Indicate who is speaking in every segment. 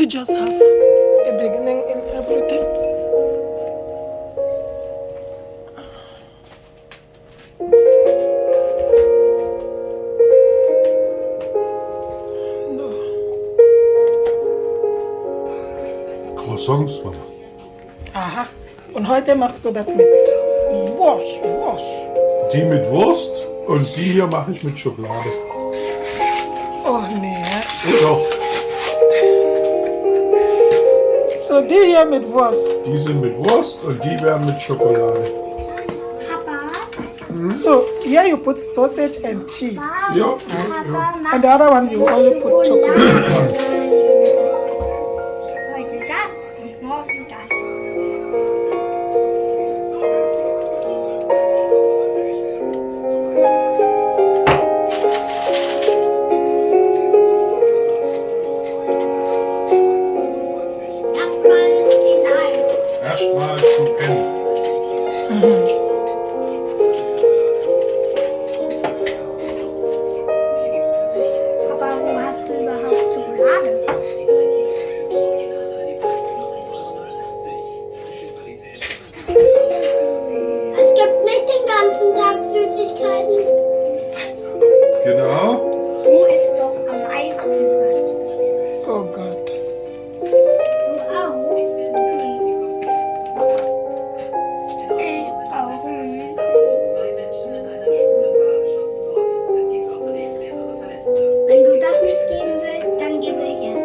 Speaker 1: We just have a beginning in everything. No.
Speaker 2: Croissants, Mama.
Speaker 1: Aha. Und heute machst du das mit Wurst.
Speaker 2: Die mit Wurst und die hier mache ich mit Schokolade.
Speaker 1: Oh nee.
Speaker 2: Doch,
Speaker 1: So die hier mit Wurst.
Speaker 2: die sind mit Wurst und die werden mit Schokolade.
Speaker 1: So here you put sausage and cheese.
Speaker 2: Ja,
Speaker 1: And the other one you only put chocolate.
Speaker 3: Heute das und morgen das. Erstmal hinein.
Speaker 2: Erstmal zum Pennen.
Speaker 3: Aber wo hast du überhaupt Schokolade? Es gibt nicht den ganzen Tag Süßigkeiten.
Speaker 2: Genau.
Speaker 3: Du isst doch am meisten.
Speaker 1: Oh Gott.
Speaker 3: Du auch? Ich auch nicht. Wenn du das nicht geben willst, dann gebe ich es.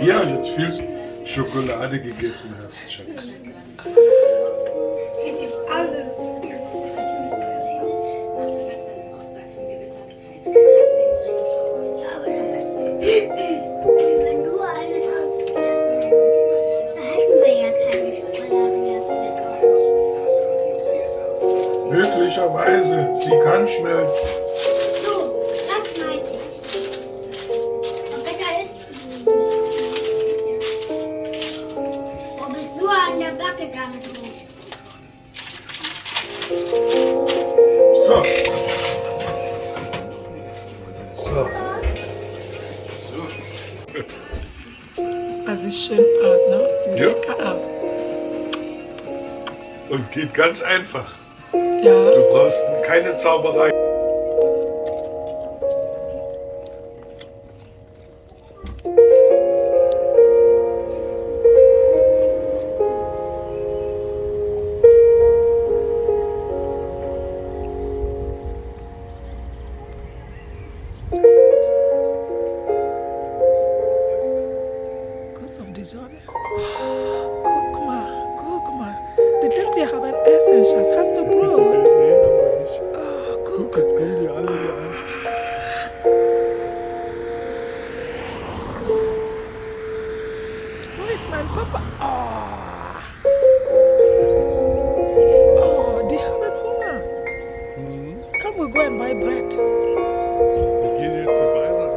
Speaker 2: Ja, jetzt fühlst du Schokolade gegessen hast, Schatz.
Speaker 3: Hätte ich alles. Ja, aber wenn du alles ausgegessen hättest, dann hätten wir ja keine Schokolade mehr für gekauft.
Speaker 2: Möglicherweise, sie kann schmelzen.
Speaker 3: So, das meinte ich. Und Bäcker ist. Wo bist du an der Platte gegangen?
Speaker 2: So. So.
Speaker 1: Das sieht schön aus, ne? Sieht
Speaker 2: Ja.
Speaker 1: lecker aus.
Speaker 2: Und geht ganz einfach.
Speaker 1: Ja.
Speaker 2: Du brauchst keine Zauberei.
Speaker 1: Kuss auf die Sonne. Guck mal. Die denken, wir haben Essen, Schatz. Hast du Brot?
Speaker 2: Nee, aber nicht.
Speaker 1: Oh,
Speaker 2: Guck, jetzt kommen die alle hier an.
Speaker 1: Wo ist mein Papa? Oh, die haben Hunger. Come, we go and buy bread.
Speaker 2: Wir gehen jetzt hier weiter.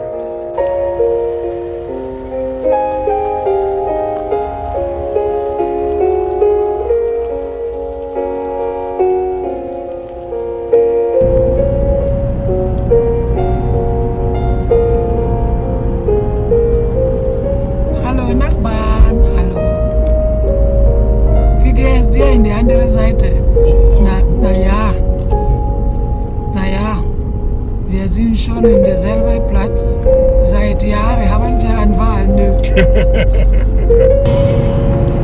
Speaker 1: Hallo Nachbarn, hallo. Wie geht es dir in die andere Seite? Naja, wir sind schon in derselben Platz. Seit Jahren haben wir eine Wahl. Nö.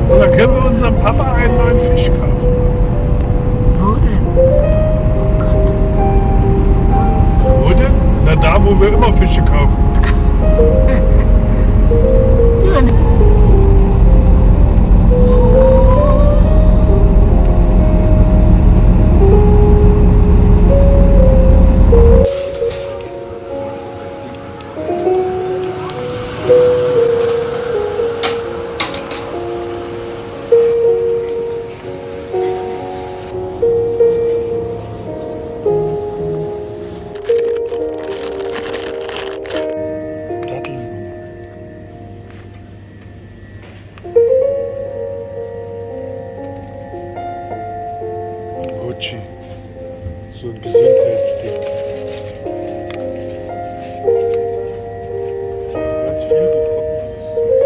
Speaker 2: Und dann können wir unserem Papa einen neuen Fisch kaufen.
Speaker 1: Wo denn? Oh Gott.
Speaker 2: Wo denn? Na, da, wo wir immer Fische kaufen. So ein Gesundheitsding. Ganz viel getrocknetes Zeug.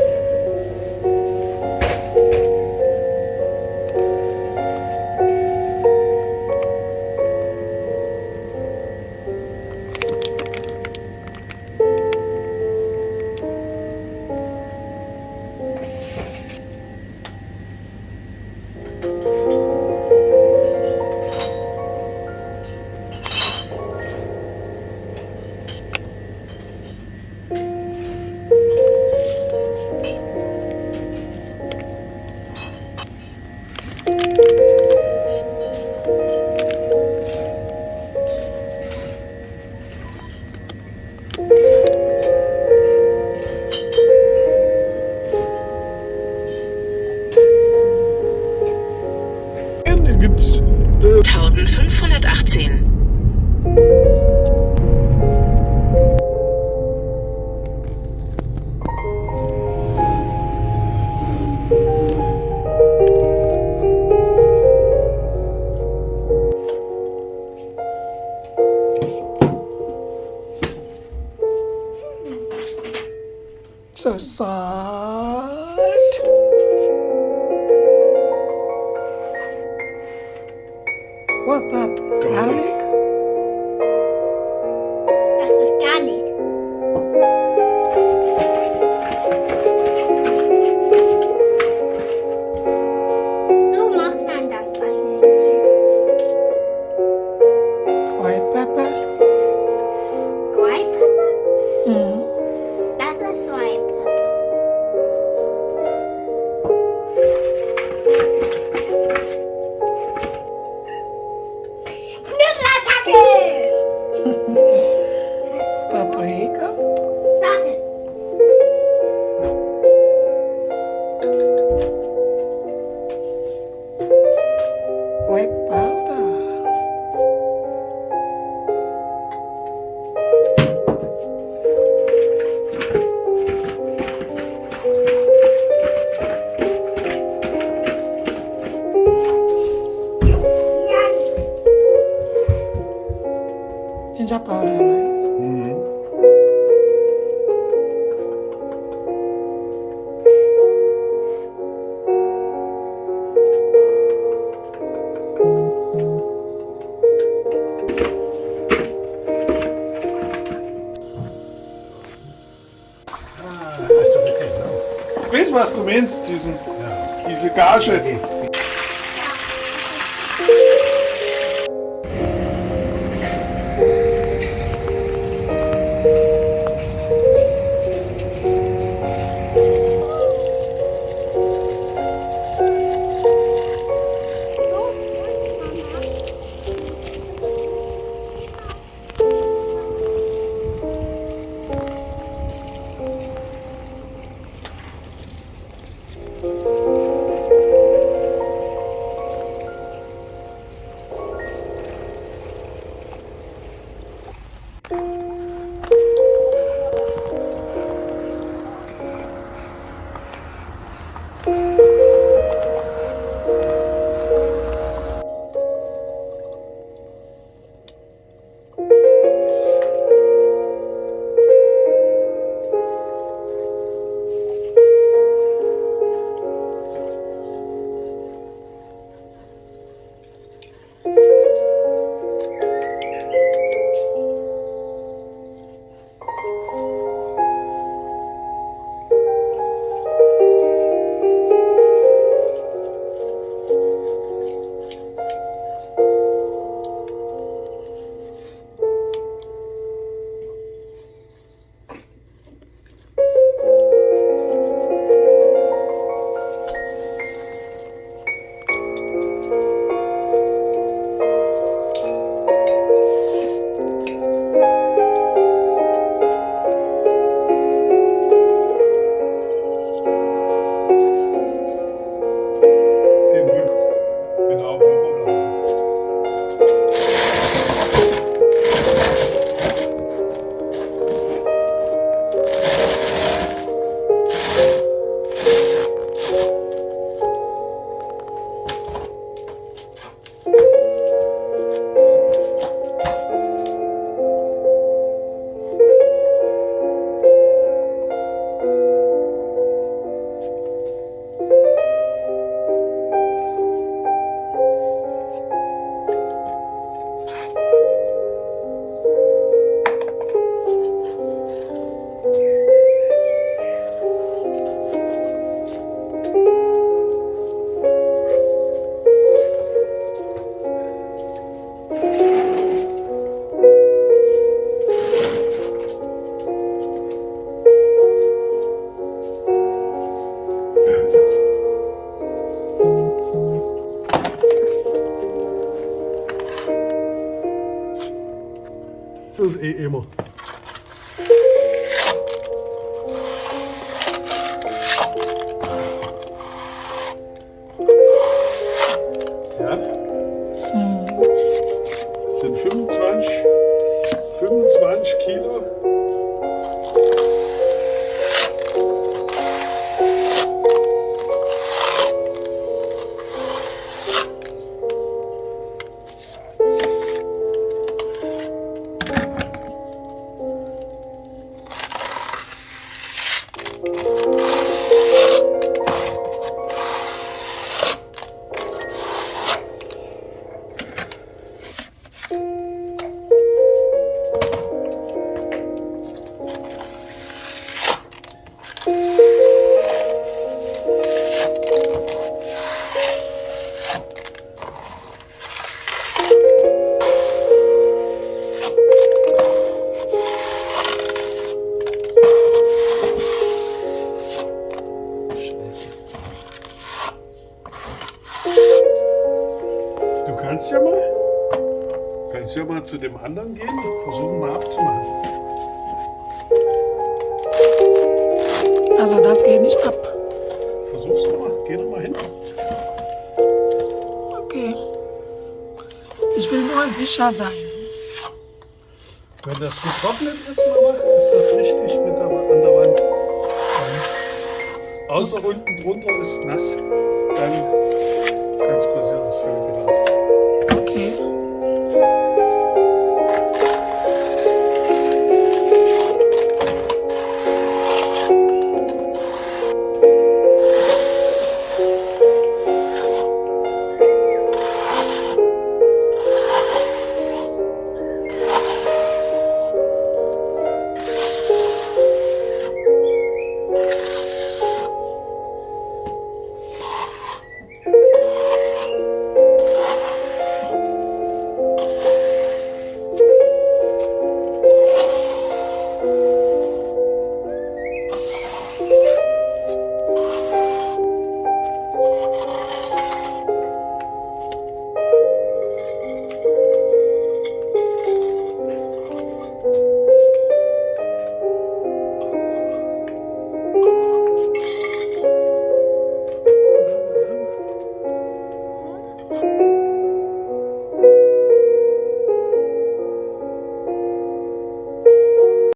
Speaker 2: Gibt's
Speaker 4: 1518.
Speaker 1: So salt. What's that? Garlic?
Speaker 3: Das ist gar nicht. So macht man das bei Hühnchen.
Speaker 1: White pepper?
Speaker 3: White Pepper?
Speaker 1: Mhm.
Speaker 3: Das ist White Pepper. Knüppelattacke!
Speaker 1: Paprika?
Speaker 3: Warte.
Speaker 1: White powder. Ginger powder, right?
Speaker 2: Mhm.
Speaker 5: Ich weiß, was du meinst, diese Gage.
Speaker 2: eh immer. Ja. Das sind 25 Kilo. Du kannst ja mal zu dem anderen gehen, versuchen mal abzumachen.
Speaker 1: Also das geht nicht ab.
Speaker 2: Versuch's doch mal, geh doch mal hin.
Speaker 1: Okay. Ich will nur sicher sein.
Speaker 2: Wenn das getrocknet ist, Mama, ist das richtig mit an der Wand. Außer unten drunter ist nass. Dann